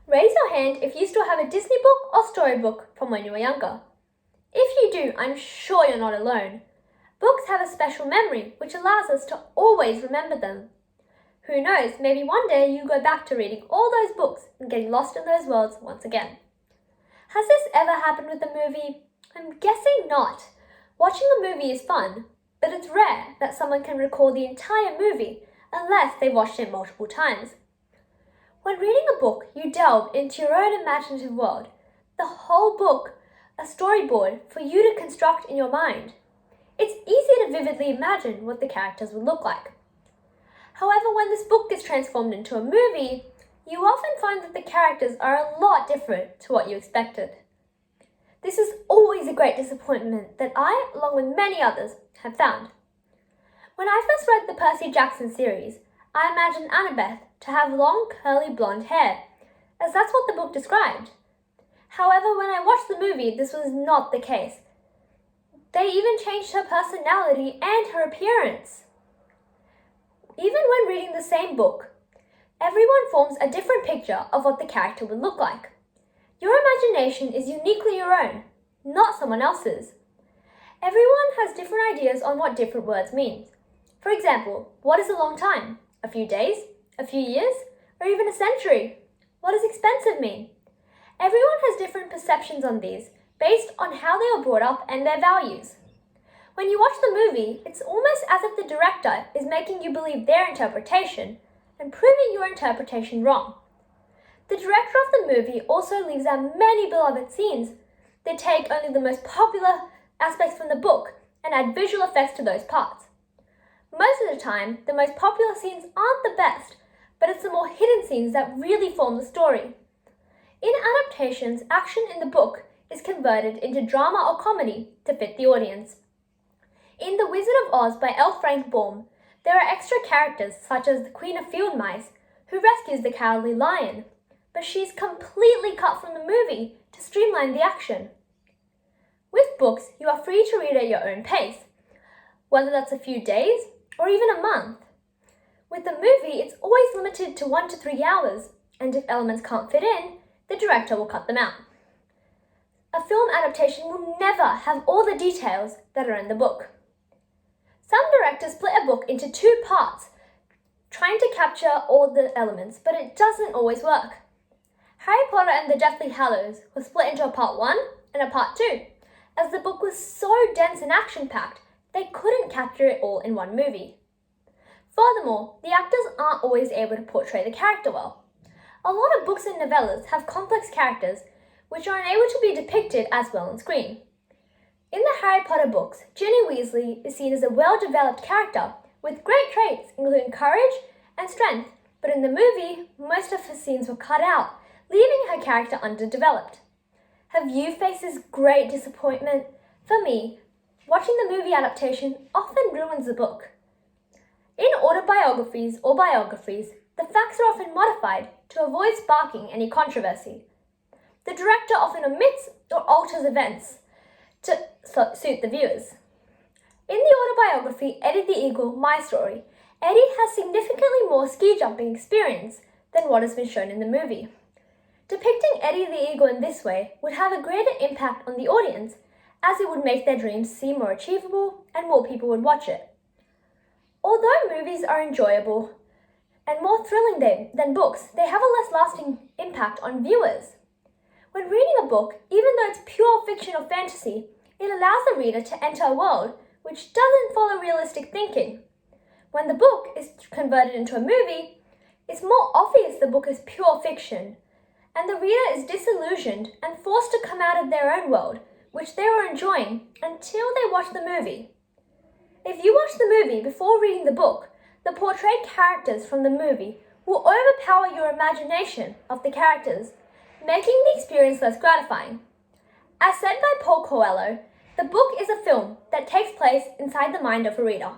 Raise your hand if you still have a Disney book or storybook from when you were younger. If you do, I'm sure you're not alone. Books have a special memory which allows us to always remember them. Who knows, maybe one day you go back to reading all those books and getting lost in those worlds once again. Has this ever happened with a movie? I'm guessing not. Watching a movie is fun, but it's rare that someone can recall the entire movie unless they've watched it multiple times. When reading a book, you delve into your own imaginative world, the whole book, a storyboard for you to construct in your mind. It's easy to vividly imagine what the characters would look like. However, when this book gets transformed into a movie, you often find that the characters are a lot different to what you expected. This is always a great disappointment that I, along with many others, have found. When I first read the Percy Jackson series, I imagined Annabeth to have long, curly blonde hair, as that's what the book described. However, when I watched the movie, this was not the case. They even changed her personality and her appearance. Even when reading the same book, everyone forms a different picture of what the character would look like. Your imagination is uniquely your own, not someone else's. Everyone has different ideas on what different words mean. For example, what is a long time? A few days? A few years? Or even a century? What does expensive mean? Everyone has different perceptions on these based on how they were brought up and their values. When you watch the movie, it's almost as if the director is making you believe their interpretation and proving your interpretation wrong. The director of the movie also leaves out many beloved scenes. They take only the most popular aspects from the book and add visual effects to those parts. Most of the time, the most popular scenes aren't the best, but it's the more hidden scenes that really form the story. In adaptations, action in the book is converted into drama or comedy to fit the audience. In The Wizard of Oz by L. Frank Baum, there are extra characters such as the Queen of Field Mice, who rescues the Cowardly Lion, but she's completely cut from the movie to streamline the action. With books, you are free to read at your own pace, whether that's a few days or even a month. With the movie, it's always limited to 1 to 3 hours, and if elements can't fit in, the director will cut them out. A film adaptation will never have all the details that are in the book. Some directors split a book into 2 parts, trying to capture all the elements, but it doesn't always work. Harry Potter and the Deathly Hallows was split into a part 1 and a part 2, as the book was so dense and action-packed, they couldn't capture it all in one movie. Furthermore, the actors aren't always able to portray the character well. A lot of books and novellas have complex characters which are unable to be depicted as well on screen. In the Harry Potter books, Ginny Weasley is seen as a well-developed character with great traits including courage and strength, but in the movie, most of her scenes were cut out, leaving her character underdeveloped. Have you faced this great disappointment? For me, watching the movie adaptation often ruins the book. In autobiographies or biographies, the facts are often modified to avoid sparking any controversy. The director often omits or alters events to suit the viewers. In the autobiography Eddie the Eagle, My Story, Eddie has significantly more ski jumping experience than what has been shown in the movie. Depicting Eddie the Eagle in this way would have a greater impact on the audience, as it would make their dreams seem more achievable and more people would watch it. Although movies are enjoyable and more thrilling than books, they have a less lasting impact on viewers. When reading a book, even though it's pure fiction or fantasy, it allows the reader to enter a world which doesn't follow realistic thinking. When the book is converted into a movie, it's more obvious the book is pure fiction, and the reader is disillusioned and forced to come out of their own world, which they were enjoying, until they watch the movie. If you watch the movie before reading the book, the portrayed characters from the movie will overpower your imagination of the characters, making the experience less gratifying. As said by Paul Coelho, the book is a film that takes place inside the mind of a reader.